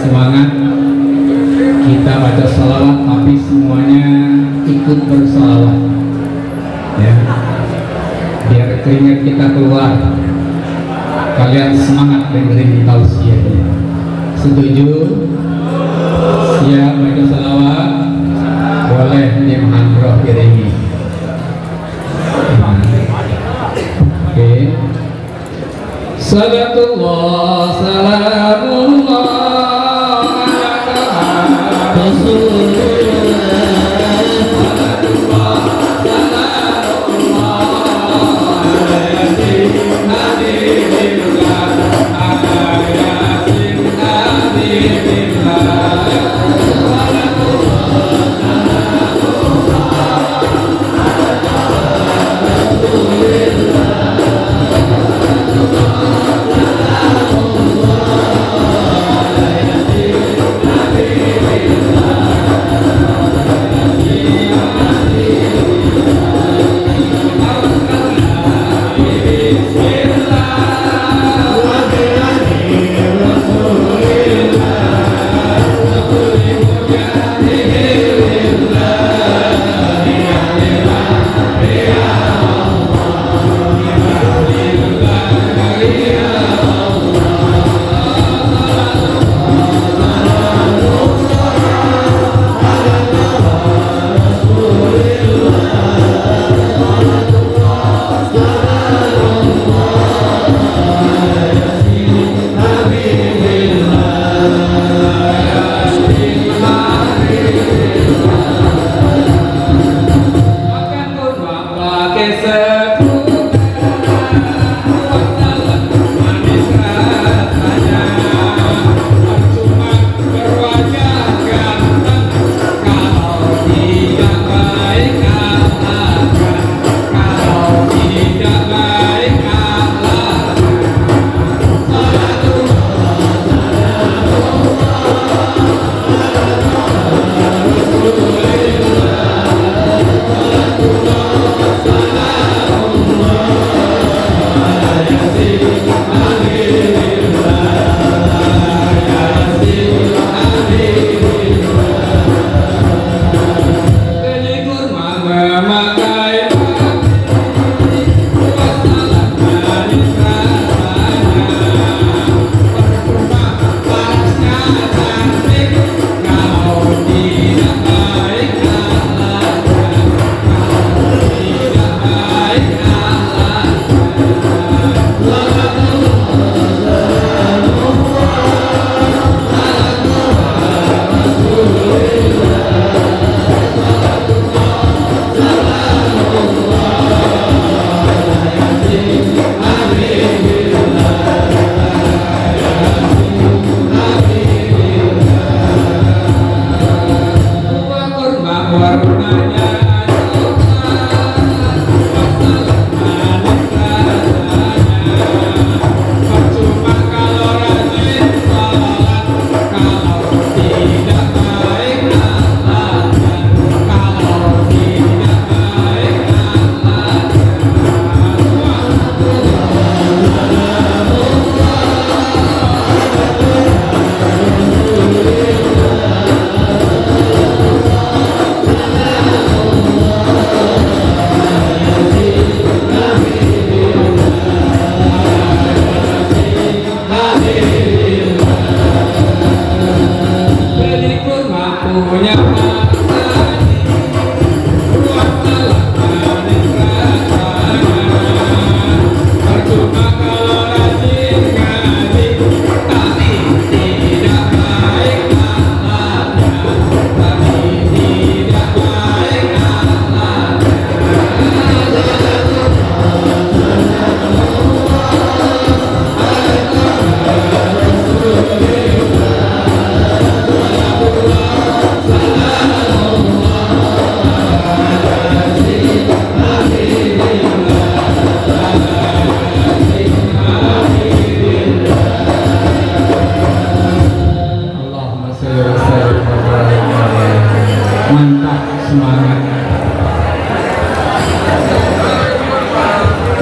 semangat kita baca salawat, tapi semuanya ikut bersalawat ya, biar keringat kita keluar. Kalian semangat dengerin tausiahnya. Setuju? Siap baca salawat? Boleh dimhandroh iringi. Oke. Salatullah salamullah ala Rasulullah. Salatullah salamullah ala yasin habibillah, ala yasin habibillah.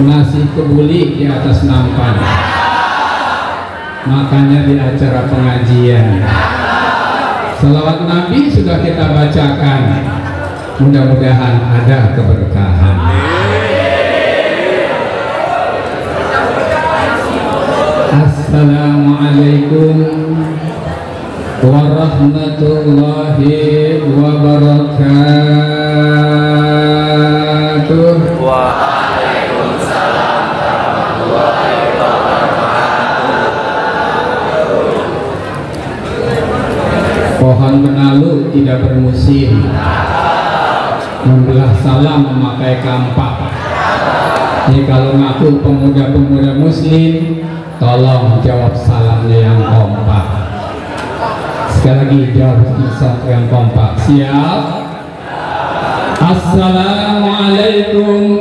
Nasi kebuli di atas nampan. makanya di acara pengajian. Salawat Nabi sudah kita bacakan, mudah-mudahan ada keberkahan. Assalamualaikum warahmatullahi wabarakatuh. Waalaikumsalam warahmatullahi wabarakatuh. Pohon benalu tidak bermusim, membelah salam memakai kampak. Jadi kalau ngaku pemuda-pemuda muslim, tolong jawab salamnya yang kompak. Sekali lagi jawab yang kompak. Siap? Assalamualaikum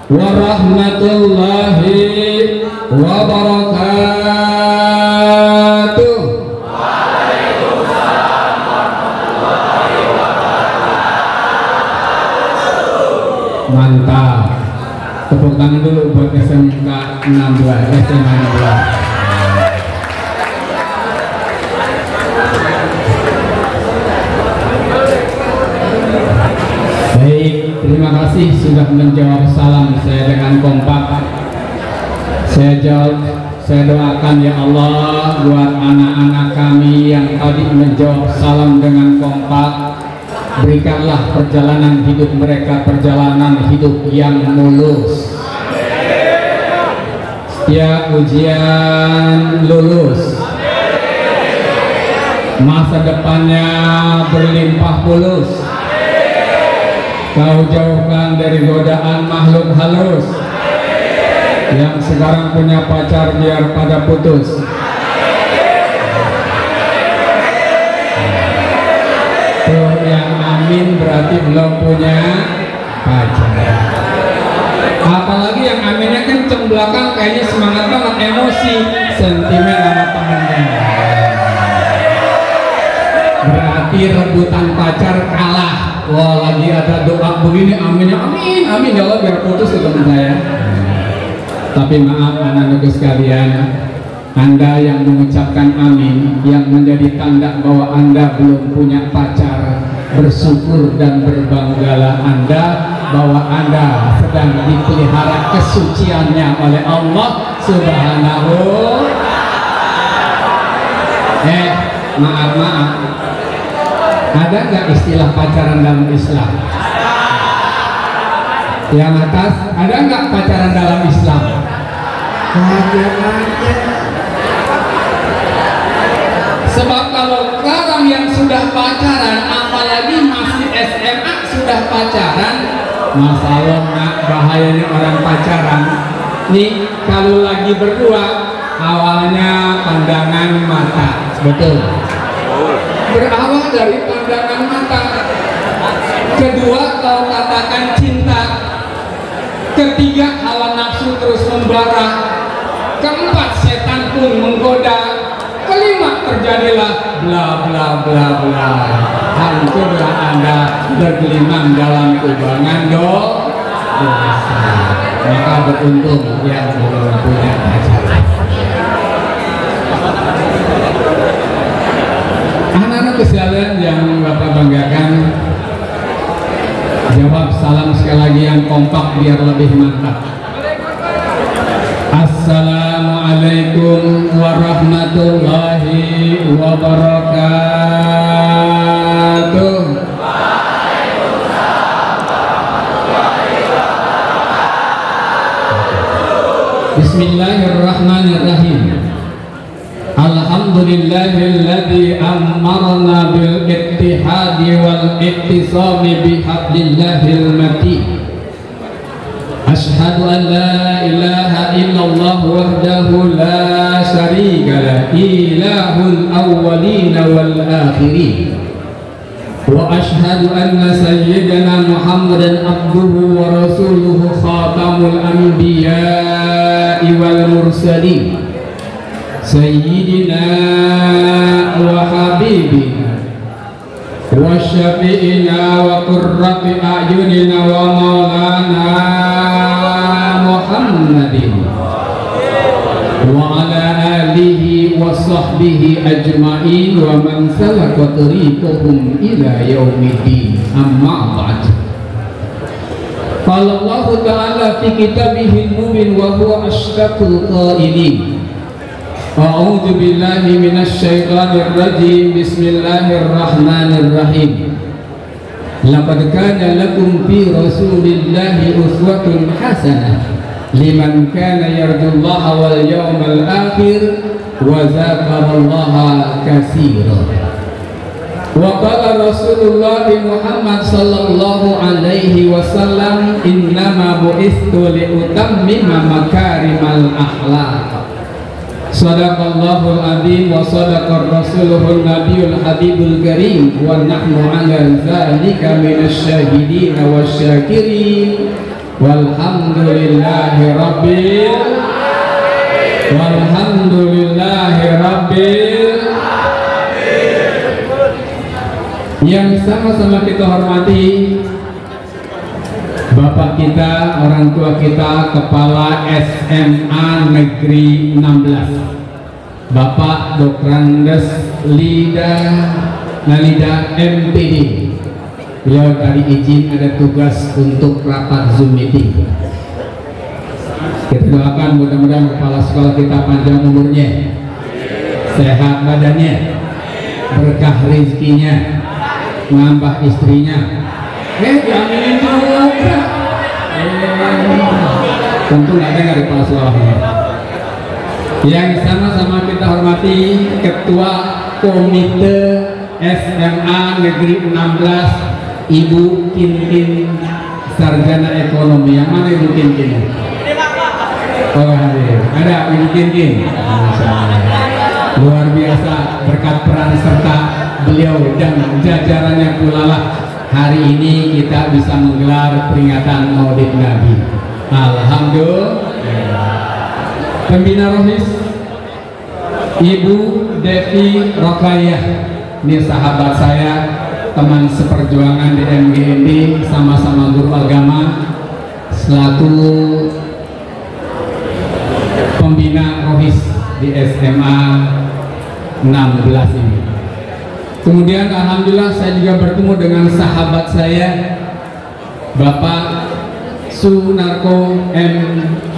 warahmatullahi wabarakatuh. Waalaikumsalam warahmatullahi wabarakatuh. Mantap. Tepuk tangan dulu buat SMK 16, SMA 16. Baik, terima kasih sudah menjawab salam saya dengan kompak. Saya doakan ya Allah buat anak-anak kami yang tadi menjawab salam dengan kompak. Berikanlah perjalanan hidup mereka perjalanan hidup yang mulus. Setiap ujian lulus. Masa depannya berlimpah mulus. Kau jauhkan dari godaan makhluk halus. Yang sekarang punya pacar biar pada putus. Tuh yang amin berarti belum punya pacar. Apalagi yang aminnya kenceng belakang kayaknya semangat banget, emosi, sentimen sama temennya. Berarti rebutan pacar kalah. Wah, lagi ada doa begini, aminnya amin, amin ya Allah biar putus tuh teman saya. Tapi maaf anak-anakku sekalian, Anda yang mengucapkan amin, yang menjadi tanda bahwa Anda belum punya pacar, bersyukur dan berbanggalah Anda bahwa Anda sedang dipelihara kesuciannya oleh Allah Subhanahu. Maaf, ada nggak istilah pacaran dalam Islam? Yang atas, ada nggak pacaran dalam Islam? Ada. Sebab kalau orang yang sudah pacaran, apalagi masih SMA sudah pacaran, masalah nak bahayanya orang pacaran. Nih kalau lagi berdua, awalnya pandangan mata, betul. Berawal dari pandangan mata. Kedua kalau katakan cinta. Ketiga hawa nafsu terus membara. Keempat setan pun menggoda. Kelima terjadilah bla bla bla bla. Hancurlah Anda bergelimang dalam kubangan dosa. Maka beruntung yang belum punya pacar. Anak-anak sekalian yang Bapak banggakan, jawab salam sekali lagi yang kompak biar lebih mantap. Assalamualaikum warahmatullahi wabarakatuh. Bismillahirrahmanirrahim. Alhamdulillahilladzi amarna bil ittihadi wal ittisami bihablillahil matin. Ashhadu an la ilaha illallah wahdahu la syarika lah, ilahul awwalin wal akhirin. Wa ashhadu anna sayyidana Muhammadan abduhu wa rasuluhu khatamul anbiya'i wal mursalin. Sayyidina wa habibina wa syafi'ina wa qurrati a'yunina wa maulana Muhammadin wa ala alihi wa sahbihi ajma'in wa man salaka tariqahum ila yaumiddin. Amma ba'd. Qala Allah Ta'ala fi kitabihil mubin wa huwa ashdaqul qailin. A'udzu billahi minasy syaithanir rajim. Bismillahirrahmanirrahim. Laqad kana lakum fi Rasulillahi uswatun hasanah liman kana yarjullaha wal yawmal akhir wa dzakarallaha katsiran. Wa qala Rasulullah Muhammad sallallahu alaihi wasallam, innama bu'istu liutammima makarimal akhlaq. Sadaqallahul azim wa sadaqar rasuluhun nabiyul habibul karim wa nahnu ala dzalika minasy syahidin wasyakirin. Walhamdulillahi rabbil Yang sama-sama kita hormati Bapak kita, orang tua kita, Kepala SMA Negeri 16, Bapak Dokrandes Lida Nalida MPD. Beliau tadi izin ada tugas untuk rapat Zoom meeting. Kita doakan mudah-mudahan kepala sekolah kita panjang umurnya, sehat badannya, berkah rezekinya, nambah istrinya. Diaminin juga. Tentu nggak ada di kepala sekolahnya. Yang sama-sama kita hormati Ketua Komite SMA Negeri 16, Ibu Kinkin, Sarjana Ekonomi. Yang mana Ibu Kinkin? Oh, ada Ibu Kinkin. Luar biasa berkat peran serta beliau dan jajarannya pula hari ini kita bisa menggelar peringatan Maulid Nabi. Alhamdulillah. Pembina Rohis Ibu Devi Rokayah, ini sahabat saya, teman seperjuangan di MGMB, sama-sama guru agama, selaku pembina Rohis di SMA 16 ini. Kemudian alhamdulillah saya juga bertemu dengan sahabat saya, Bapak Sunarko M.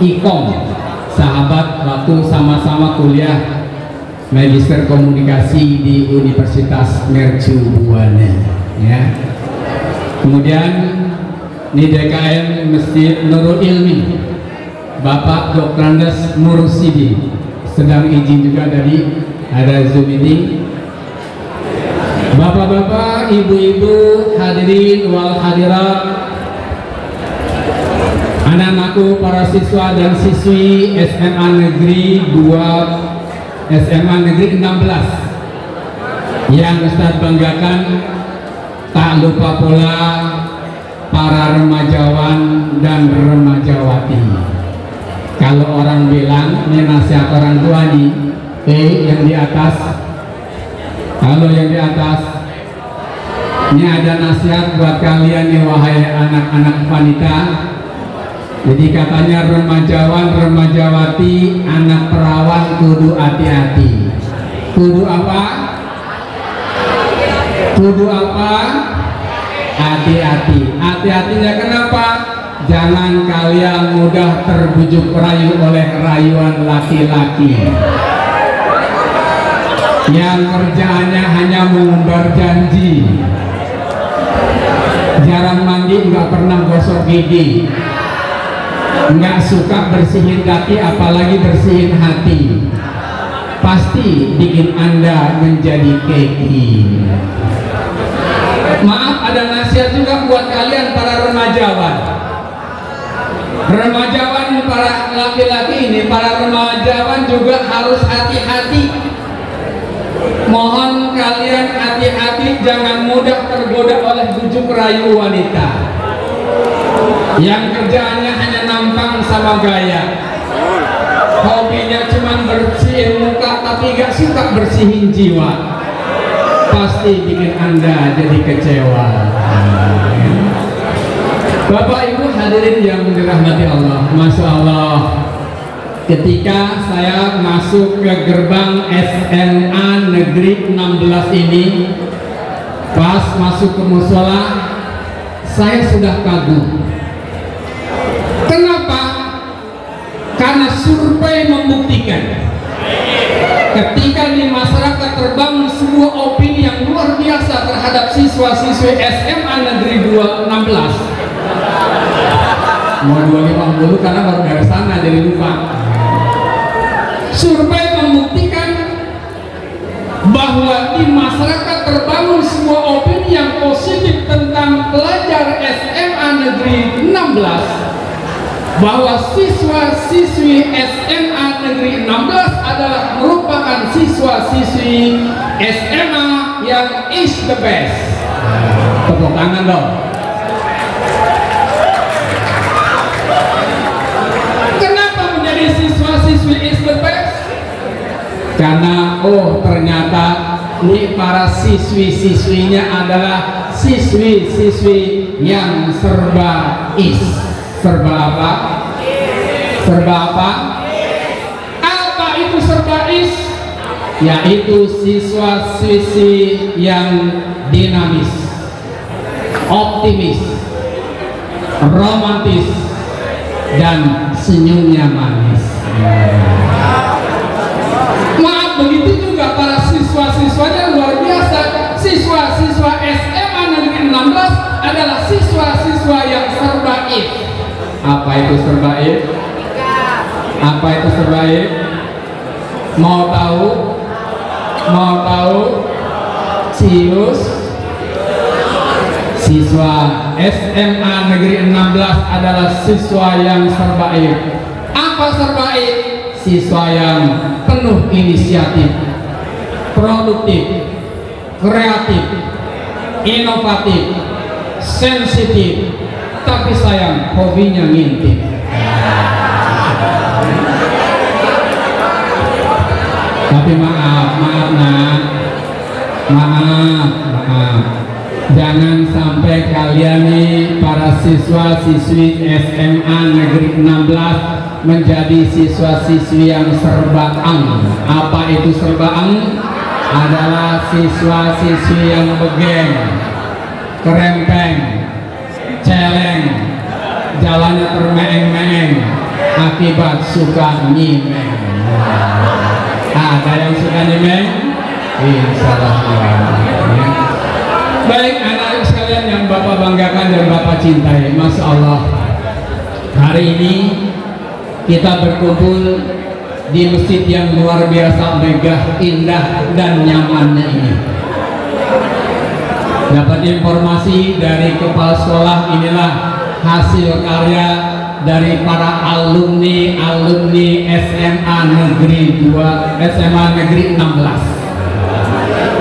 Ikom, sahabat waktu sama-sama kuliah Magister Komunikasi di Universitas Mercu Buana, ya. Kemudian di DKM Masjid Nurul Ilmi, Bapak Dokrandes Mursidi sedang izin juga dari ada Zoom ini. Bapak-bapak, ibu-ibu, hadirin wal hadirat, anak-anakku, para siswa dan siswi SMA Negeri 2, SMA Negeri 16 yang Ustadz banggakan, tak lupa pula para remajawan dan remajawati. Kalau orang bilang, ini nasihat orang tua nih, yang di atas. Kalau yang di atas, ini ada nasihat buat kalian nih, wahai anak-anak wanita. Jadi katanya remajawan, remajawati, anak perawan kudu hati-hati. Kudu apa? Kudu apa? Hati-hati. Hati-hatinya kenapa? Jangan kalian mudah terbujuk rayu oleh rayuan laki-laki yang kerjaannya hanya mengumbar janji, jarang mandi, nggak pernah gosok gigi, nggak suka bersihin kaki apalagi bersihin hati, pasti bikin Anda menjadi keki. Maaf, ada nasihat juga buat kalian para remajawan. Remajawan, para laki-laki ini, para remajawan juga harus hati-hati. Mohon kalian hati-hati, jangan mudah tergoda oleh bujuk rayu wanita yang kerjaannya hanya nampang sama gaya, hobinya cuma bersihin muka tapi gak suka bersihin jiwa. Pasti bikin Anda jadi kecewa. Bapak Ibu hadirin yang dirahmati Allah, Masya Allah, ketika saya masuk ke gerbang SMA Negeri 16 ini, pas masuk ke musola, saya sudah kagum. Kenapa? Karena survei membuktikan ketika di masyarakat terbangun sebuah opini yang luar biasa terhadap siswa-siswi SMA Negeri 16. Mau 250 karena baru dari sana jadi lupa. Survei membuktikan bahwa di masyarakat terbangun sebuah opini yang positif tentang pelajar SMA Negeri 16, bahwa siswa-siswi SMA Negeri 16 adalah merupakan siswa-siswi SMA yang is the best. Tepuk tangan dong. Kenapa menjadi siswa-siswi is the best? Karena ternyata ini para siswi-siswinya adalah siswi-siswi yang serba is. Serba apa? Serba apa? Apa itu serba is? Yaitu siswa-siswi yang dinamis, optimis, romantis, dan senyumnya manis. Maaf, begitu juga para siswa-siswanya luar biasa. Siswa-siswa SMA Negeri 16 adalah siswa-siswa yang serba is. Apa itu serba is? Apa itu serba is? Mau tahu? Mau tahu? Cius. Siswa SMA Negeri 16 adalah siswa yang serba is. Apa serba is? Siswa yang penuh inisiatif, produktif, kreatif, inovatif, sensitif, tapi sayang hobinya ngintip. Tapi maaf nak, maaf. Jangan sampai kalian nih para siswa-siswi SMA Negeri 16 menjadi siswa-siswi yang serbaang. Apa itu serbaang? Adalah siswa-siswi yang begeng, kerempeng, celeng, jalannya termeeng-meeng akibat suka nyimeng. Ada yang suka nyimeng? Insyaallah. Baik anak sekalian yang Bapak banggakan dan Bapak cintai, Masya Allah, hari ini kita berkumpul di masjid yang luar biasa megah, indah, dan nyamannya ini. Dapat informasi dari kepala sekolah, inilah hasil karya dari para alumni SMA Negeri 2, SMA Negeri 16.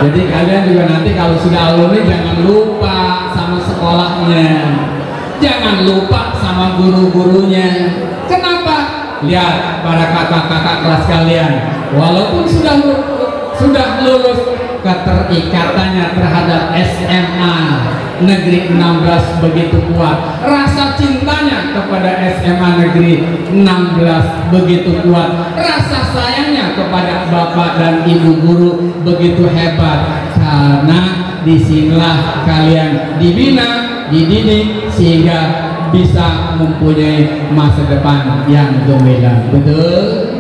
Jadi kalian juga nanti kalau sudah alumni jangan lupa sama sekolahnya, jangan lupa sama guru-gurunya. Kenapa? Lihat para kakak-kakak kelas kalian, walaupun sudah lulus, keterikatannya terhadap SMA Negeri 16 begitu kuat, rasa cintanya kepada SMA Negeri 16 begitu kuat, rasa sayangnya kepada bapak dan ibu guru begitu hebat. Karena disinilah kalian dibina, dididik sehingga bisa mempunyai masa depan yang gemilang. Betul?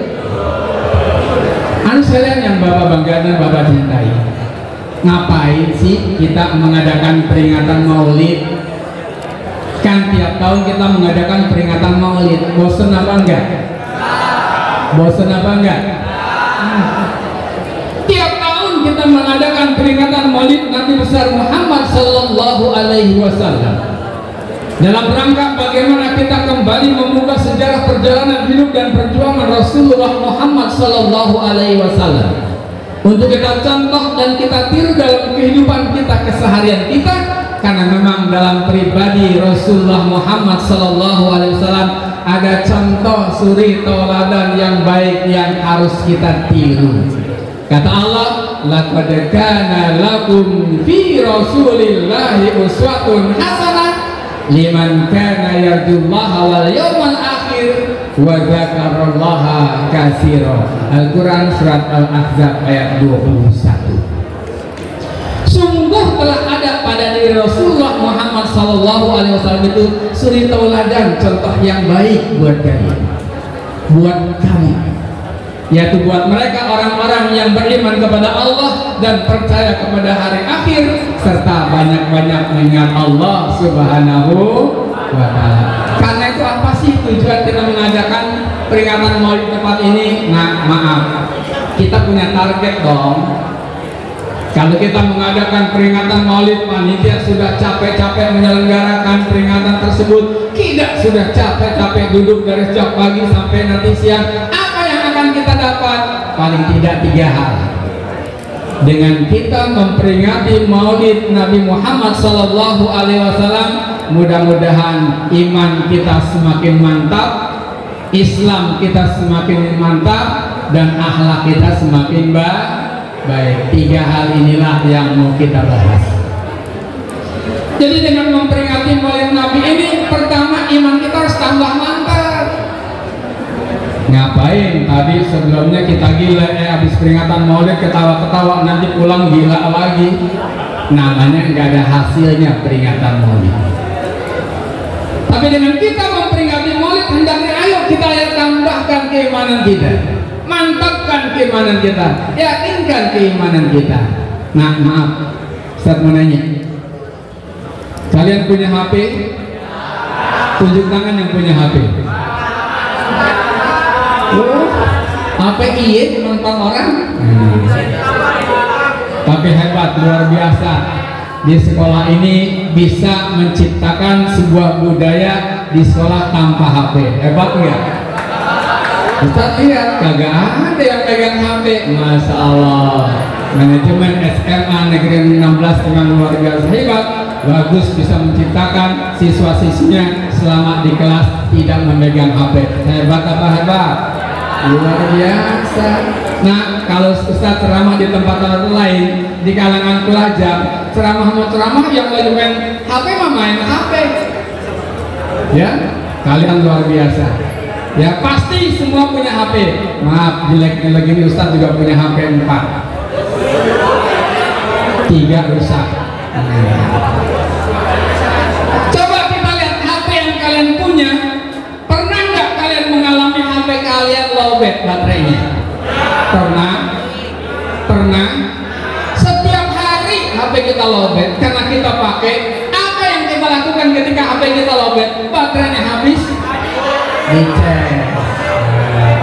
Sekalian yang Bapak banggakan, Bapak cintai, ngapain sih kita mengadakan peringatan Maulid? Kan tiap tahun kita mengadakan peringatan Maulid. Bosen apa enggak? Bosen apa enggak? Tiap tahun kita mengadakan peringatan Maulid Nabi besar Muhammad Sallallahu Alaihi Wasallam, dalam rangka bagaimana kita kembali membuka sejarah perjalanan hidup dan perjuangan Rasulullah Muhammad Sallallahu Alaihi Wasallam, untuk kita contoh dan kita tiru dalam kehidupan kita keseharian kita. Karena memang dalam pribadi Rasulullah Muhammad Sallallahu Alaihi Wasallam ada contoh suri tauladan yang baik yang harus kita tiru. Kata Allah, laqad kana lakum fi Rasulillahi uswatun hasanah liman kana yarjullaha wal yawmal akhir wa dzakarallaha katsira. Al-Quran surat Al-Ahzab ayat 21. Sungguh telah ada pada diri Rasulullah Muhammad SAW itu suri tauladan, contoh yang baik buat kalian, buat kamu, yaitu buat mereka orang-orang yang beriman kepada Allah dan percaya kepada hari akhir serta banyak-banyak mengingat Allah Subhanahu wa ta'ala. Karena itu apa sih tujuan kita mengadakan peringatan Maulid tempat ini? Nah, maaf, kita punya target dong. Kalau kita mengadakan peringatan Maulid, panitia sudah capek-capek menyelenggarakan peringatan tersebut, kita sudah capek-capek duduk dari sejak pagi sampai nanti siang. Apa yang akan kita dapat? Paling tidak 3 hal. Dengan kita memperingati Maulid Nabi Muhammad SAW, mudah-mudahan iman kita semakin mantap, Islam kita semakin mantap, dan akhlak kita semakin baik. 3 hal inilah yang mau kita bahas. Jadi dengan memperingati Maulid Nabi ini, pertama iman kita harus tambah mantap. Ngapain tadi sebelumnya kita gila, habis peringatan Maulid ketawa-ketawa, nanti pulang gila lagi. Namanya nggak ada hasilnya peringatan Maulid. Tapi dengan kita memperingati Maulid, hendaknya ayo kita tambahkan keimanan kita, mantapkan keimanan kita, yakinkan keimanan kita. Nah, maaf, Ustaz mau nanya, kalian punya HP? Tunjuk tangan yang punya HP. Oh, HP iya nonton orang. Tapi hebat, luar biasa. Di sekolah ini bisa menciptakan sebuah budaya di sekolah tanpa HP. Hebat nggak? Ustaz lihat, kagak ada yang pegang HP. Masya Allah. Manajemen SMA Negeri 16 dengan luar biasa hebat. Bagus, bisa menciptakan siswa-siswinya selama di kelas tidak memegang HP. Hebat apa hebat? Luar biasa. Nah, kalau Ustaz ceramah di tempat lain, di kalangan pelajar, ceramah yang lagi main HP mah main HP. Ya, kalian luar biasa. Ya, pasti semua punya HP. Maaf, jelek-jelek ini Ustaz juga punya HP 4. 3 rusak. Coba kita lihat HP yang kalian punya. Pernah nggak kalian mengalami HP kalian lowbat baterainya? Pernah. Setiap hari HP kita lowbat karena kita pakai. Apa yang kita lakukan ketika HP kita lowbat? Baterainya habis.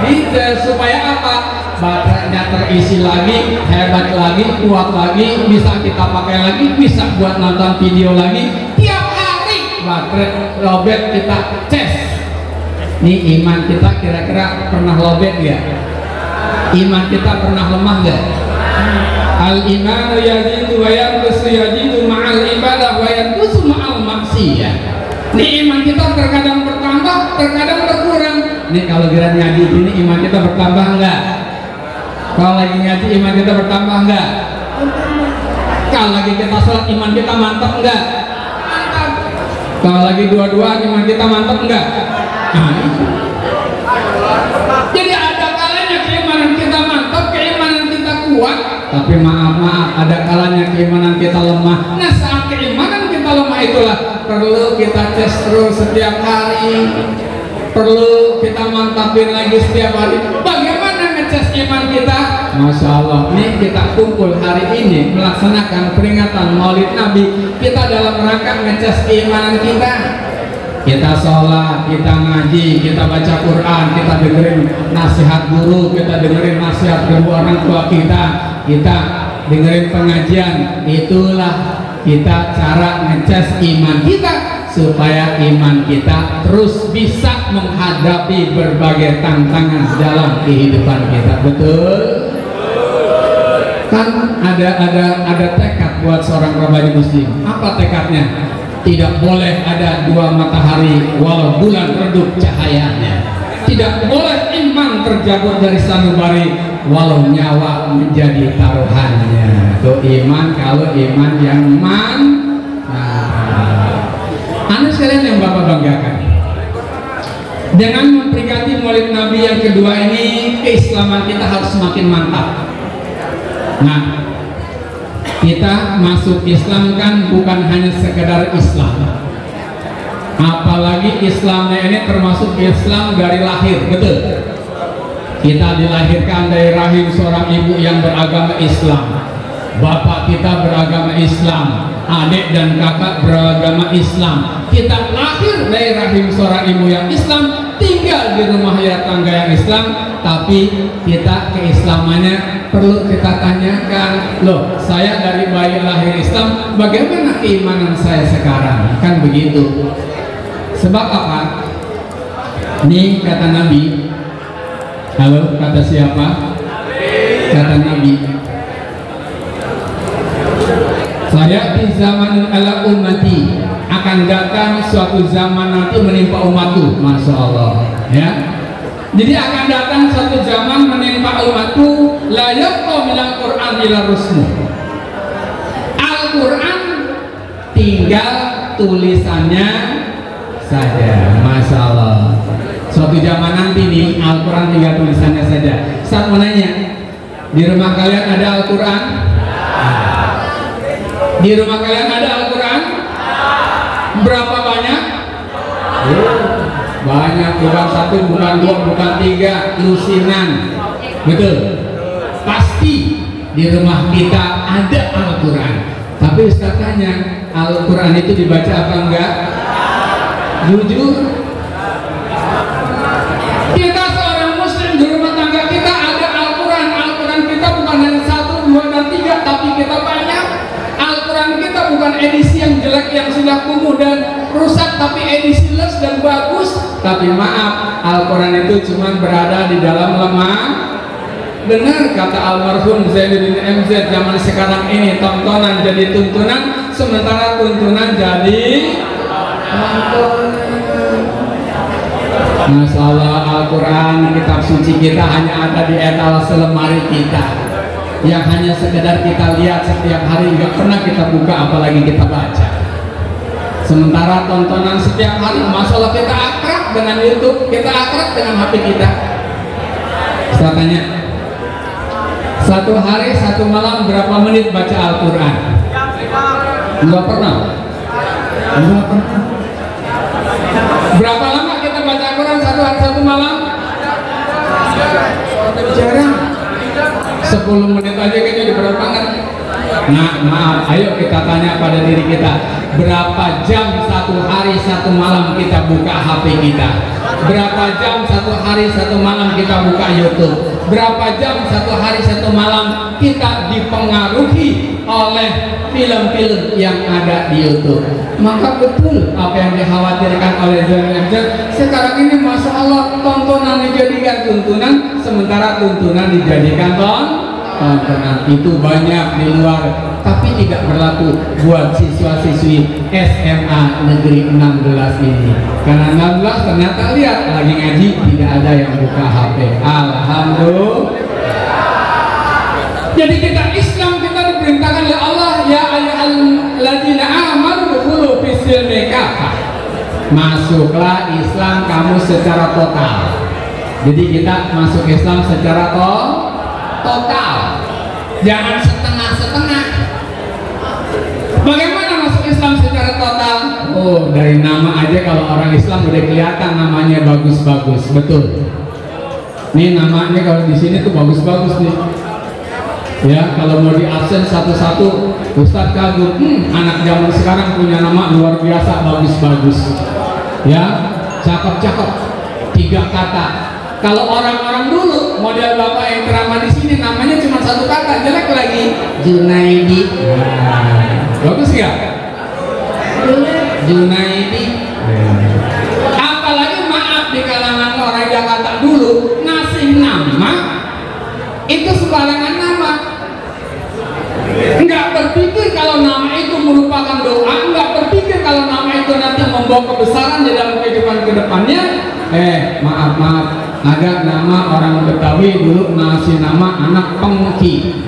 Dicek supaya apa? Baterainya terisi lagi, hebat lagi, kuat lagi, bisa kita pakai lagi, bisa buat nonton video lagi. Tiap hari baterai lowbat kita cas. Nih iman kita kira-kira pernah lowbat ya? Iman kita pernah lemah nggak? Al-imanu yazidu wa yanqusu, yazidu ma'al ibadah wa yanqusu ma'al maksiyah. Nih iman kita terkadang bertambah, terkadang berkurang. Nih kalau kira ngaji ini iman kita bertambah enggak? Kalau lagi ngaji iman kita bertambah enggak? Kalau lagi kita sholat iman kita mantap enggak? Mantap. Kalau lagi dua-duaan iman kita mantap enggak? Jadi ada kalanya keimanan kita mantap, keimanan kita kuat. Tapi maaf, ada kalanya keimanan kita lemah. Nah, saat keimanan kita lemah itulah perlu kita cek terus setiap hari. Perlu kita mantapin lagi setiap hari. Bagaimana ngecas iman kita? Masya Allah, nih kita kumpul hari ini melaksanakan peringatan Maulid Nabi. Kita dalam rangka ngecas keimanan kita. Kita sholat, kita ngaji, kita baca Quran, kita dengerin nasihat guru, kita dengerin nasihat kedua orang tua kita dengerin pengajian. Itulah kita cara ngecas iman kita supaya iman kita terus bisa menghadapi berbagai tantangan dalam kehidupan kita. Betul? Kan ada tekad buat seorang pribadi muslim. Apa tekadnya? Tidak boleh ada 2 matahari walau bulan redup cahayanya. Tidak boleh iman terjatuh dari sanubari walau nyawa menjadi taruhannya. Itu iman, kalau iman yang Anu sekalian yang Bapak banggakan, Dengan memperingati Maulid Nabi yang kedua ini, keislaman kita harus semakin mantap. Nah, kita masuk Islam kan bukan hanya sekedar Islam, apalagi Islamnya ini termasuk Islam dari lahir, betul? Kita dilahirkan dari rahim seorang ibu yang beragama Islam, bapak kita beragama Islam, adik dan kakak beragama Islam. Kita lahir dari rahim seorang ibu yang Islam, tinggal di rumah tangga yang Islam, tapi kita keislamannya perlu kita tanyakan. Loh, saya dari bayi lahir Islam, bagaimana keimanan saya sekarang? Kan begitu. Sebab apa? Ini kata Nabi. Halo, kata siapa? Kata Nabi. Saya di zaman ala ummati, akan datang suatu zaman nanti menimpa umatku. Masya Allah, ya. Jadi akan datang suatu zaman menimpa umatku, la yabqa minal Qur'an ila rusmu. Al-Quran tinggal tulisannya saja. Masya Allah. Suatu zaman nanti nih Al-Quran tinggal tulisannya saja. Saya mau nanya, di rumah kalian ada Al-Quran? Di rumah kalian ada Al-Quran? Berapa banyak? Banyak, bukan satu, bukan dua, bukan tiga, lusinan. Betul? Pasti di rumah kita ada Al-Quran. Tapi Ustaz tanya, Al-Quran itu dibaca apa enggak? Jujur. Kita seorang muslim, di rumah tangga kita ada Al-Quran. Al-Quran kita bukan hanya 1, 2, dan 3, tapi kita banyak. Al-Quran kita bukan edisi yang jelek yang sudah kumuh dan rusak, tapi edisi les dan bagus. Tapi maaf, Al-Quran itu cuma berada di dalam lemah. Benar kata almarhum Zainuddin MZ, zaman sekarang ini tontonan jadi tuntunan, sementara tuntunan jadi tontonan. Masya Allah, Al-Quran kitab suci kita hanya ada di etalase lemari kita, yang hanya sekedar kita lihat setiap hari, nggak pernah kita buka apalagi kita baca. Sementara tontonan setiap hari, Masya Allah, kita akrab dengan YouTube, kita akrab dengan HP kita. Saya tanya, satu hari satu malam berapa menit baca Al-Quran? Nggak pernah. Nggak pernah. Berapa lama kita baca Al-Quran satu hari satu malam? Jarang. 10 menit aja kayaknya di berat banget. Nah, maaf, ayo kita tanya pada diri kita, berapa jam satu hari satu malam kita buka HP kita? Berapa jam satu hari satu malam kita buka YouTube? Berapa jam satu hari satu malam kita dipengaruhi oleh film-film yang ada di YouTube? Maka betul apa yang dikhawatirkan oleh Zainuddin MZ. Sekarang ini Masya Allah, tontonan dijadikan tuntunan, sementara tuntunan dijadikan tontonan. Itu banyak di luar, tapi tidak berlaku buat siswa-siswi SMA Negeri 16 ini. Karena 16 ternyata lihat lagi ngaji, tidak ada yang buka HP. Alhamdulillah. Jadi kita Islam, kita diperintahkan oleh Allah, ya ayyuhalladzina amanu dukhulu fis-silmi kafah. Masuklah Islam kamu secara total. Jadi kita masuk Islam secara total. Jangan setengah-setengah. Bagaimana masuk Islam secara total? Oh, dari nama aja kalau orang Islam udah kelihatan namanya bagus-bagus, betul. Nih namanya kalau di sini tuh bagus-bagus nih. Ya, kalau mau di absen satu-satu, Ustadz kagum, anak zaman sekarang punya nama luar biasa, bagus-bagus. Ya, cakep-cakep, 3 kata. Kalau orang-orang dulu, model bapak yang ceramah di sini namanya cuma 1 kata, jelek lagi, Junaidi. Bagus nggak? Junaidi. Apalagi maaf, di kalangan orang Jakarta dulu ngasih nama itu sembarangan nama. Nggak berpikir kalau nama itu merupakan doa, nggak berpikir kalau nama itu nanti membawa kebesaran di dalam kehidupan kedepannya. Maaf, ada nama orang Betawi dulu ngasih nama anak Pengki.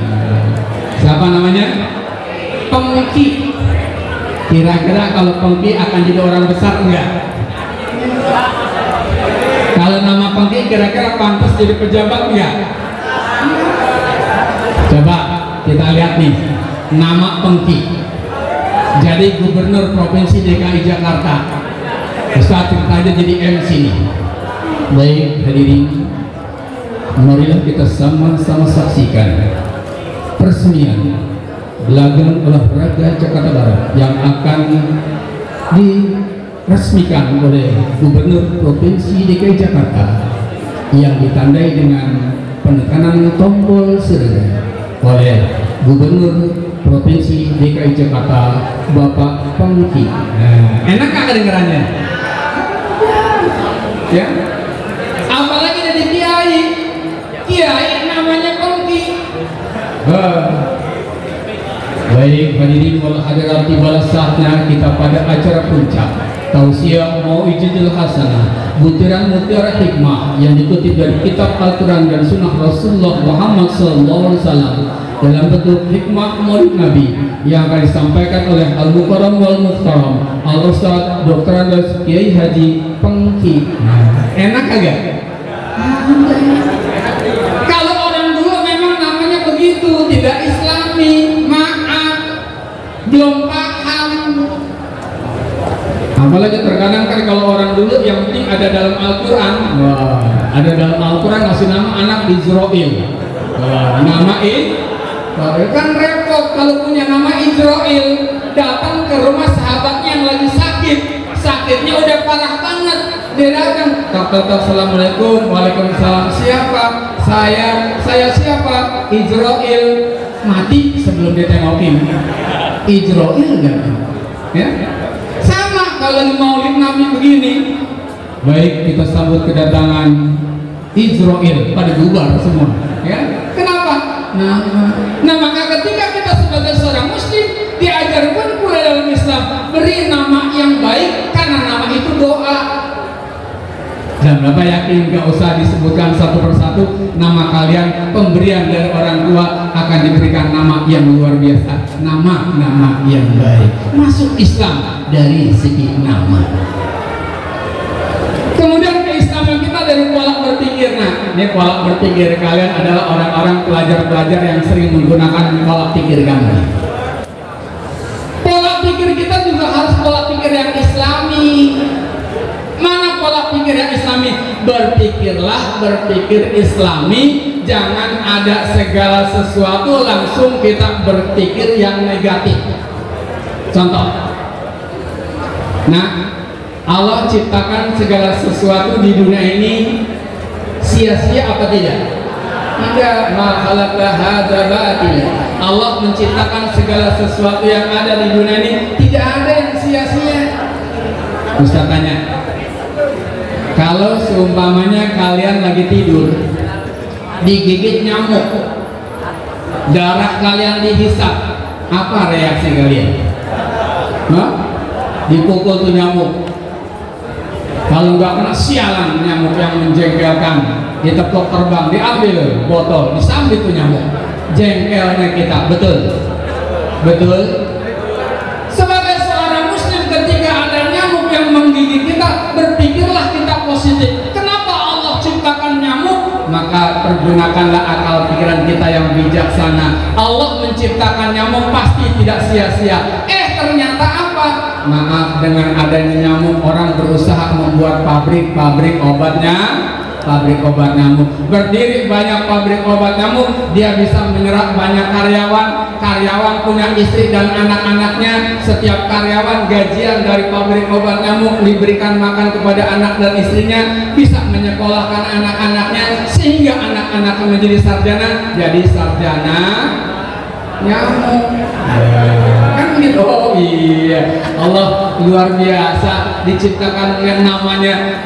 Siapa namanya? Pengki. Kira-kira kalau Pengki akan jadi orang besar enggak? kira-kira pantas jadi pejabat nggak? Coba kita lihat nih, nama Pengki jadi gubernur provinsi DKI Jakarta. Ustaz cerita aja jadi MC nih. Baik hadirin, marilah kita sama-sama saksikan peresmian Gelanggang Olahraga Jakarta Barat yang akan diresmikan oleh Gubernur Provinsi DKI Jakarta yang ditandai dengan penekanan tombol sirene oleh Gubernur Provinsi DKI Jakarta Bapak Pengki. Nah, enak gak kedengarannya? Ya, apalagi dari kiai namanya Pengki. Baik hadirin wal hadirat, tibalah saatnya kita pada acara puncak tausiah mau'izzatul hasanah, butiran mutiara hikmah yang dikutip dari kitab Al-Quran dan Sunnah Rasulullah Muhammad SAW dalam bentuk hikmah maulid Nabi yang akan disampaikan oleh Al-Mukarram wal Muhtaram Al-Ustaz Dr. Andes Kiai Haji Pengki. Enak agak? Kalau orang dulu memang namanya begitu, tidak islami, maaf, belum paham. Apalagi terkadang kan kalau orang dulu yang penting ada dalam Al-Quran. Wah, ada dalam Al-Quran ngasih nama anak Izrail. Nama kan repot kalau punya nama Izrail, datang ke rumah sahabatnya yang lagi sakitnya udah parah banget, dia datang, assalamualaikum, waalaikumsalam, siapa? Saya siapa? Izrail. Mati sebelum ditengokin. Izrail kan? Ya, sama kalau di maulid Nabi begini. Baik, kita sambut kedatangan Izrail, pada bubar semua. Ya, kenapa? Nah maka ketika kita sebagai seorang muslim diajarkan pula dalam Islam, beri nama yang baik karena nama itu doa. Dan Bapak yakin gak usah disebutkan satu persatu nama kalian, pemberian dari orang tua akan diberikan nama yang luar biasa, nama yang baik. Masuk Islam dari segi nama. Kemudian keislaman kita dari pola berpikir. Nah, ini pola berpikir kalian adalah orang-orang pelajar-pelajar yang sering menggunakan pola pikir kami. Pola pikir kita juga harus pola pikir yang islami. Mana pola pikir yang islami? Berpikirlah berpikir islami, jangan ada segala sesuatu langsung kita berpikir yang negatif. Contoh, nah, Allah ciptakan segala sesuatu di dunia ini sia-sia apa tidak? Tidak. Ma khalaqna hadza batila. Allah menciptakan segala sesuatu yang ada di dunia ini tidak ada yang sia-sia. Ustaz tanya, kalau seumpamanya kalian lagi tidur, digigit nyamuk, darah kalian dihisap, apa reaksi kalian? Hah? Dipukul tuh nyamuk. Kalau nggak kena sialan nyamuk yang menjengkelkan, ditepuk terbang, diambil botol, disambit tuh nyamuk. Jengkelnya kita, betul? Sebagai seorang muslim ketika ada nyamuk yang menggigit kita, berpikirlah kita positif. Kenapa Allah ciptakan nyamuk? Maka pergunakanlah akal pikiran kita yang bijaksana. Allah menciptakan nyamuk pasti tidak sia-sia. Ternyata apa? Maaf, dengan adanya nyamuk orang berusaha membuat pabrik obat nyamuk. Berdiri banyak pabrik obat nyamuk, dia bisa menyerap banyak karyawan punya istri dan anak-anaknya. Setiap karyawan gajian dari pabrik obat nyamuk diberikan makan kepada anak dan istrinya, bisa menyekolahkan anak-anaknya sehingga anak-anaknya menjadi sarjana nyamuk. Kan gitu. Oh iya, Allah luar biasa, diciptakan yang namanya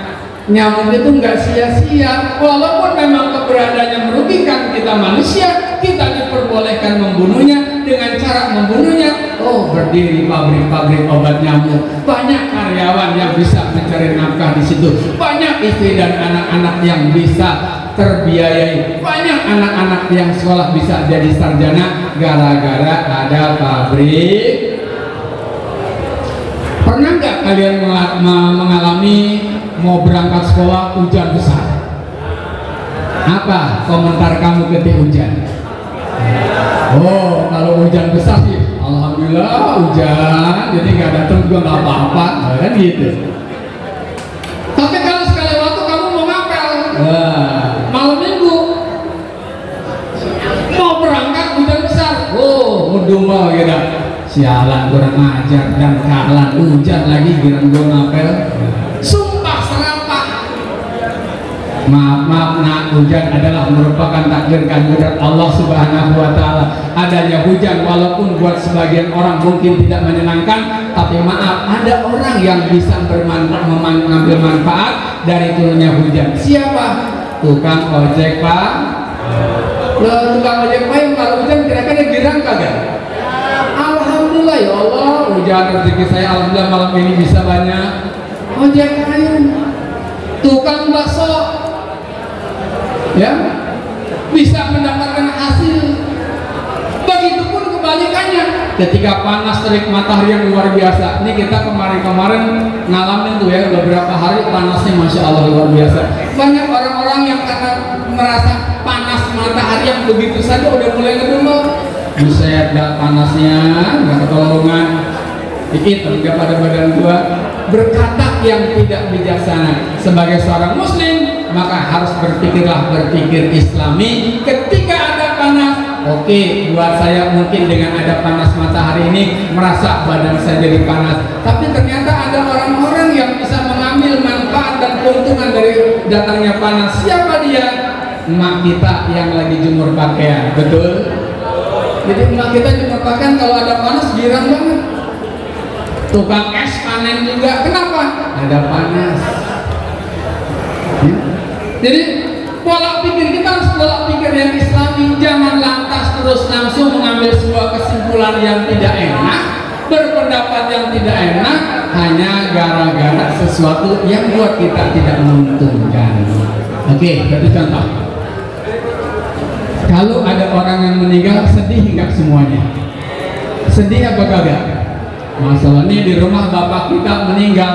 nyamuk itu nggak sia-sia. Walaupun memang keberadaannya merugikan kita manusia, kita diperbolehkan membunuhnya. Dengan cara membunuhnya, berdiri pabrik obat nyamuk, banyak karyawan yang bisa mencari nafkah di situ, banyak istri dan anak-anak yang bisa terbiayai, banyak anak-anak yang sekolah bisa jadi sarjana gara-gara ada pabrik. Pernah nggak kalian mengalami mau berangkat sekolah hujan besar? Apa komentar kamu ketika hujan? Oh, kalau hujan besar sih, alhamdulillah hujan, jadi nggak datang juga nggak apa-apa, kan gitu. Tapi kalau sekali waktu kamu mau ngapel, malam minggu mau berangkat hujan besar, oh ngedumel gitu, sialan kurang ajar dan kalah hujan lagi giran gue ngapel, sumpah serapah. Maaf nak, hujan adalah merupakan takdir karunia Allah Subhanahu wa Ta'ala. Adanya hujan walaupun buat sebagian orang mungkin tidak menyenangkan, tapi maaf, ada orang yang bisa mengambil manfaat dari turunnya hujan. Siapa? Tukang ojek pak. Loh, tukang ojek pak yang kalau hujan kira-kira girang kagak? Alhamdulillah ya Allah, hujan rezeki saya alhamdulillah malam ini bisa banyak. Ojek kayu, tukang bakso, ya bisa mendapatkan hasil. Begitupun kebalikannya, ketika panas terik matahari yang luar biasa. Ini kita kemarin ngalamin tuh ya, beberapa hari panasnya masya Allah luar biasa. Banyak orang-orang yang karena merasa panas matahari yang begitu saja udah mulai ngedumel. Buset, dah panasnya nggak ketolongan, dikit hingga pada badan gua. Berkata yang tidak bijaksana. Sebagai seorang muslim, maka harus berpikir islami. Ketika ada panas, oke, buat saya mungkin dengan ada panas matahari ini merasa badan saya jadi panas, tapi ternyata ada orang-orang yang bisa mengambil manfaat dan keuntungan dari datangnya panas. Siapa dia? Emak kita yang lagi jemur pakaian, betul? Jadi emak kita jemur pakaian kalau ada panas girang banget. Tukang es panen juga, kenapa? Ada panas. Jadi pola pikir kita harus pola pikir yang islami. Jangan lantas terus langsung mengambil sebuah kesimpulan yang tidak enak, berpendapat yang tidak enak hanya gara-gara sesuatu yang buat kita tidak menguntungkan. Oke, satu contoh. Kalau ada orang yang meninggal, sedih nggak semuanya? Sedih apa kagak? Masalahnya di rumah bapak kita meninggal,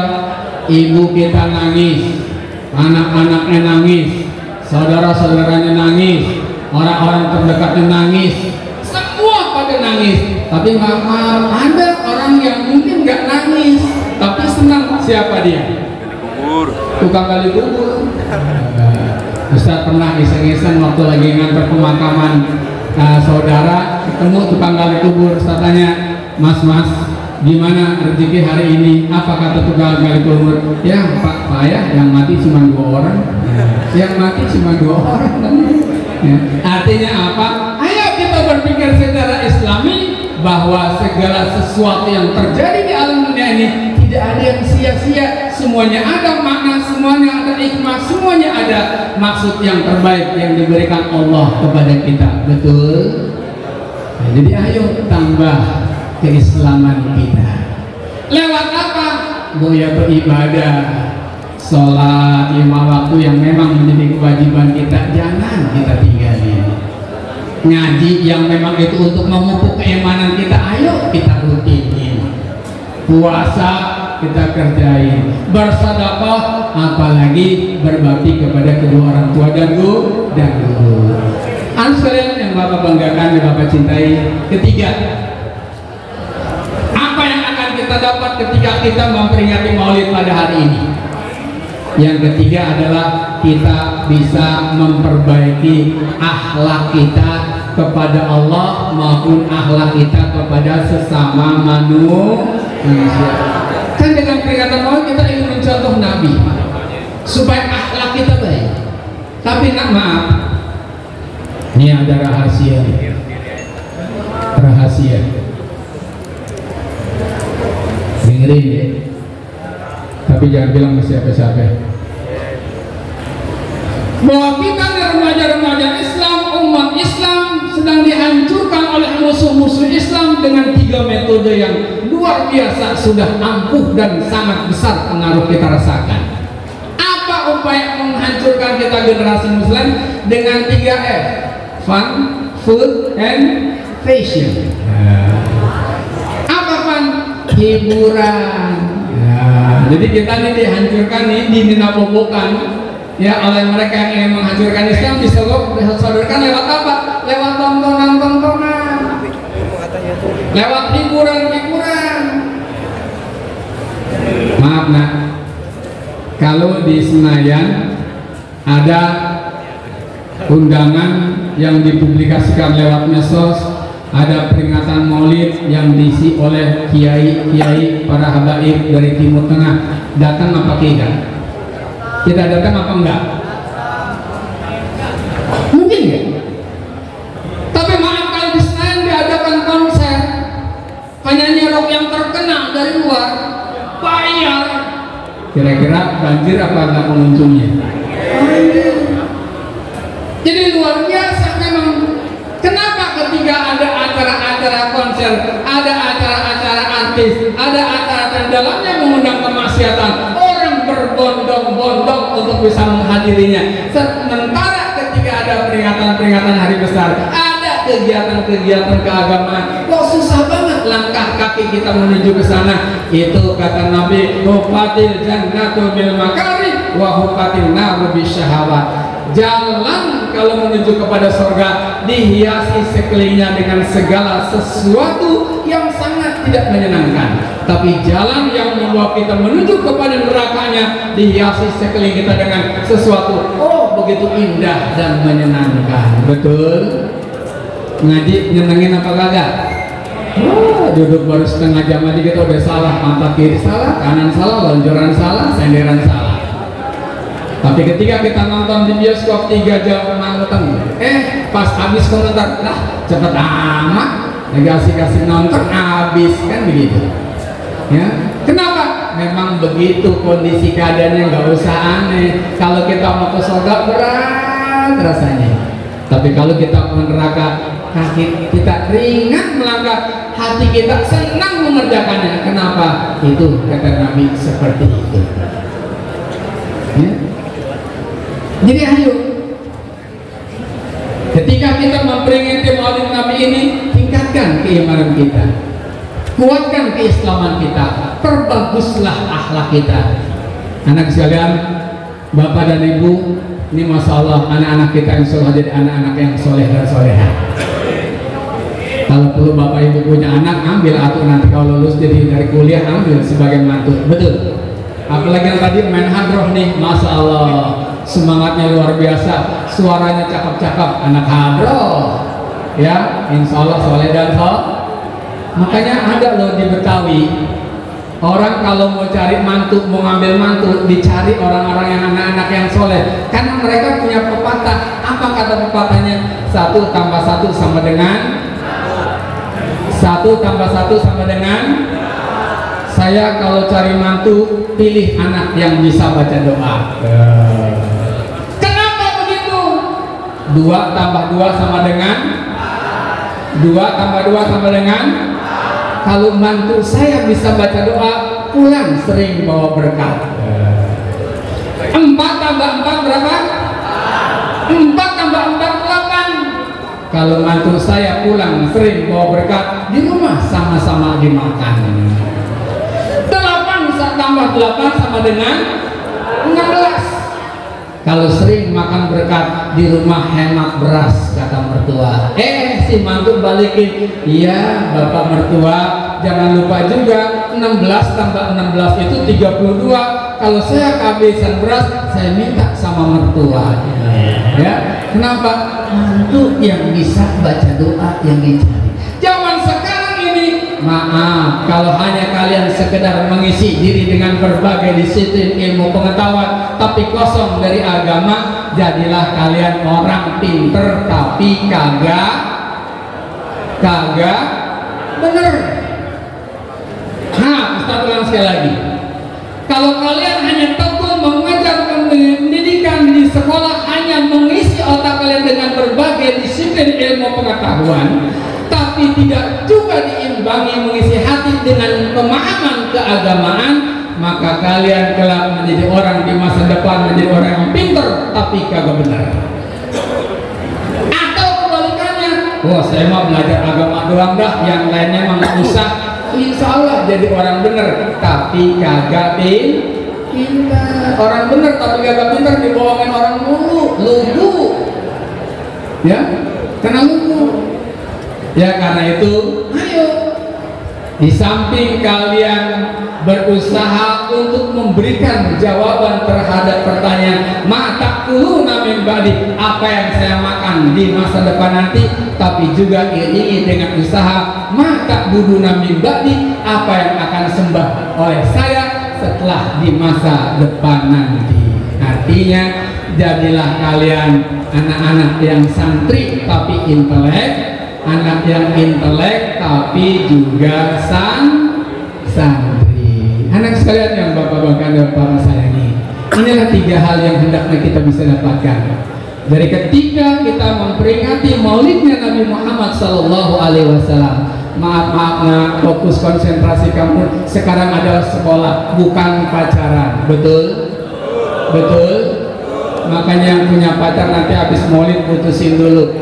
ibu kita nangis, anak-anaknya nangis, saudara-saudaranya nangis, orang-orang terdekatnya nangis, semua pada nangis. Tapi maaf, ada orang yang mungkin nggak nangis, tapi senang. Siapa dia? Tukang gali kubur. Ustaz pernah iseng-iseng waktu lagi ngantar pemakaman saudara, ketemu tukang gali kubur. Ustaz tanya, Mas, gimana rezeki hari ini? Apa kata tukang gali kubur? Ya Pak ya, yang mati cuma 2 orang. Yang mati cuma 2 orang. Ya. Artinya apa? Ayo kita berpikir secara islami bahwa segala sesuatu yang terjadi di alam dunia ini tidak ada yang sia-sia. Semuanya ada makna, semuanya ada hikmah, semuanya ada maksud yang terbaik yang diberikan Allah kepada kita. Betul? Nah, jadi ayo tambah keislaman kita. Lewat apa? Boya beribadah, sholat 5 waktu yang memang menjadi kewajiban kita, jangan kita tinggalin. Ngaji yang memang itu untuk memupuk keimanan kita, ayo kita rutinin. Puasa kita kerjain, bersedekah, apalagi berbakti kepada kedua orang tua dan guru. Anak sekalian yang Bapak banggakan dan Bapak cintai, ketiga, apa yang akan kita dapat ketika kita memperingati Maulid pada hari ini? Yang ketiga adalah kita bisa memperbaiki akhlak kita kepada Allah maupun akhlak kita kepada sesama manusia. Kan dengan peringatan Maulid kita ingin mencontoh Nabi supaya akhlak kita baik. Tapi maaf, ini ada rahasia. Dengerin ya. Tapi jangan bilang ke siapa-siapa. Bahwa kita remaja-remaja Islam, umat Islam sedang dihancurkan oleh musuh-musuh Islam dengan 3 metode yang luar biasa, sudah ampuh dan sangat besar pengaruh kita rasakan. Apa upaya menghancurkan kita generasi Muslim? Dengan 3F: fun, food, and fashion. Apa fun? Hiburan. Jadi kita ini dihancurkan nih, dinabobokan ya oleh mereka yang ingin menghancurkan Islam disodorkan lewat apa? Lewat tontonan, lewat hiburan. Maaf nak, kalau di Senayan ada undangan yang dipublikasikan lewat medsos, ada peringatan Maulid yang diisi oleh kiai para habaib dari Timur Tengah, datang apa tidak? Kita datang apa enggak? Mungkin enggak. Tapi maaf, kalau di Senayan diadakan konser, penyanyi rock yang terkenal dari luar bayar, kira-kira banjir apa enggak pengunjungnya? Jadi luar biasa memang. Kenapa ketika ada acara-acara konser, ada acara-acara artis, ada acara dalamnya mengundang kemaksiatan, orang berbondong-bondong untuk bisa menghadirinya. Sementara ketika ada peringatan-peringatan hari besar, ada kegiatan-kegiatan keagamaan, kok susah banget langkah kaki kita menuju ke sana. Itu kata Nabi, hufatil jannatu bil makari wa hufatil naru bisyahawat. Jalan kalau menuju kepada surga dihiasi sekelilingnya dengan segala sesuatu yang sangat tidak menyenangkan, tapi jalan yang membawa kita menuju kepada nerakanya dihiasi sekeliling kita dengan sesuatu begitu indah dan menyenangkan. Betul? Ngaji nyenengin apa kagak? Duduk baru setengah jam aja kita udah salah, pantat kiri salah, kanan salah, lonjoran salah, senderan salah. Tapi ketika kita nonton di bioskop 3 jam nonton, pas habis komentar, cepet amat, kasih nonton habis, kan begitu. Ya, kenapa? Memang begitu kondisi keadaannya, nggak usah aneh. Kalau kita mau ke surga berat rasanya, tapi kalau kita ke neraka kaki kita ringan melangkah, hati kita senang mengerjakannya. Kenapa? Itu kata Nabi seperti itu. Ya? Jadi ayo, ketika kita memperingati Maulid Nabi ini, tingkatkan keimanan kita, kuatkan keislaman kita, perbaguslah akhlak kita. Anak sekalian, bapak dan ibu, ini masya Allah anak-anak kita yang soleh jadi anak-anak yang soleh dan soleha. Kalau perlu bapak ibu punya anak, ambil atau nanti kalau lulus jadi dari kuliah ambil sebagai mantu. Betul. Apalagi yang tadi main hadroh nih, masya Allah. Semangatnya luar biasa, suaranya cakep-cakep, anak hadroh ya, insya Allah soleh dan makanya ada loh di Betawi, orang kalau mau cari mantu, mau ngambil mantu, dicari orang-orang yang anak-anak yang soleh, karena mereka punya pepatah. Apa kata pepatahnya? 1 tambah 1 sama dengan 1 tambah 1 sama dengan. Saya kalau cari mantu pilih anak yang bisa baca doa. Kenapa begitu? 2 tambah 2 sama dengan 2 tambah 2 sama dengan. Kalau mantu saya bisa baca doa, pulang sering bawa berkah. 4 tambah 4 berapa? 4 tambah 4 8. Kalau mantu saya pulang sering bawa berkat, di rumah sama-sama dimakan. 8 tambah 8 sama dengan 16. Kalau sering makan berkat, di rumah hemat beras, kata mertua. Si mantu balikin, iya bapak mertua, jangan lupa juga 16 tambah 16 itu 32. Kalau saya kehabisan beras, saya minta sama mertua. Ya, kenapa? Mantu yang bisa baca doa yang dicari. Zaman sekarang ini, maaf, kalau hanya kalian sekedar mengisi diri dengan berbagai disiplin ilmu pengetahuan tapi kosong dari agama, jadilah kalian orang pinter tapi kagak bener. Ustaz ulang sekali lagi, kalau kalian hanya tekun mengajar pendidikan di sekolah, hanya mengisi otak kalian dengan berbagai disiplin ilmu pengetahuan tapi tidak juga diimbangi mengisi hati dengan pemahaman keagamaan, maka kalian kelak menjadi orang di masa depan menjadi orang yang pintar tapi kagak benar. Atau kebalikannya, saya mau belajar agama doang dah, yang lainnya mah nggak usah, insya Allah jadi orang benar tapi kagak pintar. orang bener tapi gak pintar dibohongin orang mulu, lugu. Ya, karena lugu. Ya karena itu, ayo. Di samping kalian berusaha untuk memberikan jawaban terhadap pertanyaan mata kuluna min ba'di, apa yang saya makan di masa depan nanti, tapi juga iringi dengan usaha mata buduna min ba'di, apa yang akan sembah oleh saya setelah di masa depan nanti. Artinya jadilah kalian anak-anak yang santri tapi intelek, anak yang intelek tapi juga santri. Anak sekalian yang bapak-bapak dan bapak sayangi, inilah 3 hal yang hendaknya kita bisa dapatkan dari ketika kita memperingati maulidnya Nabi Muhammad SAW. Maaf, fokus konsentrasi kamu sekarang adalah sekolah, bukan pacaran. Betul? Makanya yang punya pacar nanti habis maulid putusin dulu.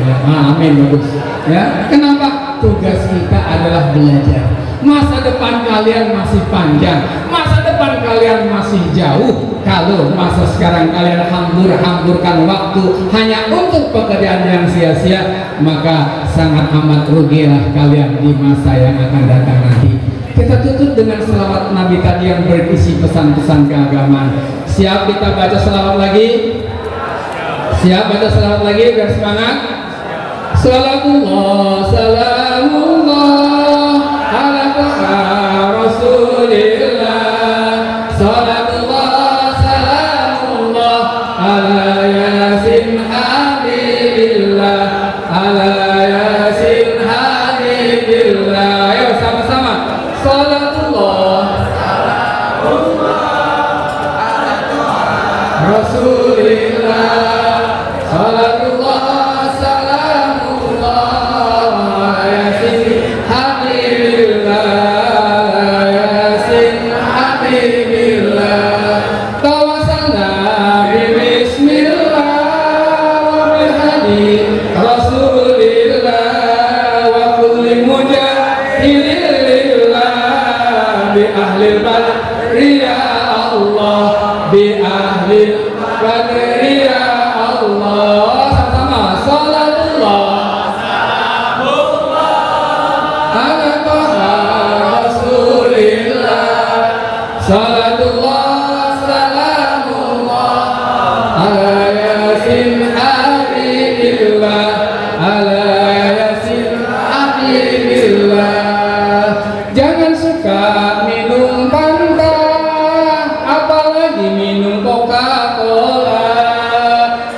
Ya, amin, bagus. Ya, kenapa? Tugas kita adalah belajar. Masa depan kalian masih panjang, masa depan kalian masih jauh. Kalau masa sekarang kalian hamburkan waktu hanya untuk pekerjaan yang sia-sia, maka sangat amat rugilah kalian di masa yang akan datang nanti. Kita tutup dengan selawat Nabi tadi yang berisi pesan-pesan keagamaan. Siap kita baca selawat lagi? Siap baca selawat lagi biar semangat? Salamullah, salamullah ala Rasulillah. Salamullah, salamullah ala Yasin Habibillah, ala Yasin Habibillah. Ayo sama-sama. Salamullah, salamullah ala Rasulillah. Salamullah,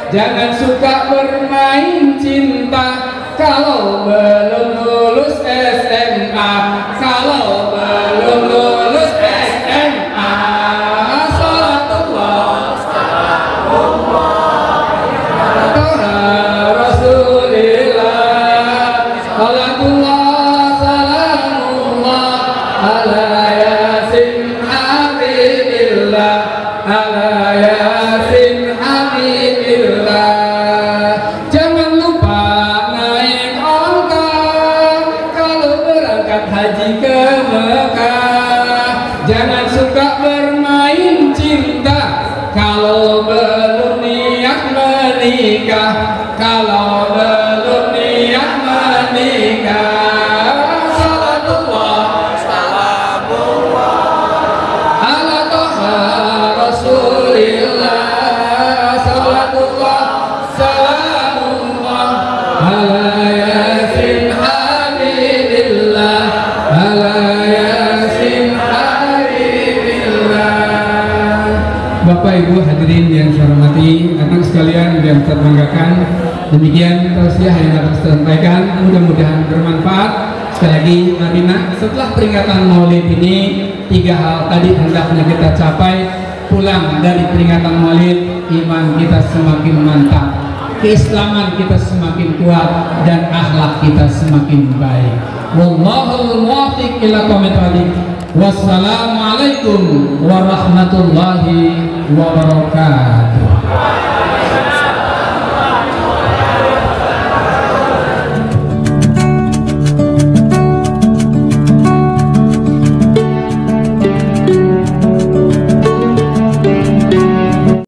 jangan suka bermain cinta kalau belum lulus SMA, kalau belum lulus SMA. Salatullah, salamullah ala Rasulillah. Salatullah, salamullah ala Yasin Habibillah, ala Yasin Habibillah. Jangan lupa naik ongkar kalau berangkat haji ke Mekah. Jangan suka bermain cinta kalau belum niat menikah, kalau belum niat menikah. Salatullah, salamullah ala Toha Rasulillah. Salatullah, salamullah ala Yasin Habibillah, ala Yasin Habibillah. Bapak Ibu hadirin yang saya hormati, anak sekalian yang saya banggakan, demikian tausiah yang dapat saya sampaikan, mudah-mudahan bermanfaat. Sekali lagi Madinah, setelah peringatan Maulid ini 3 hal tadi hendaknya kita capai. Pulang dari peringatan Maulid, iman kita semakin mantap, keislaman kita semakin kuat, dan akhlak kita semakin baik. Wallahul muwaffiq ila aqwamit thoriq. Wassalamualaikum warahmatullahi wabarakatuh.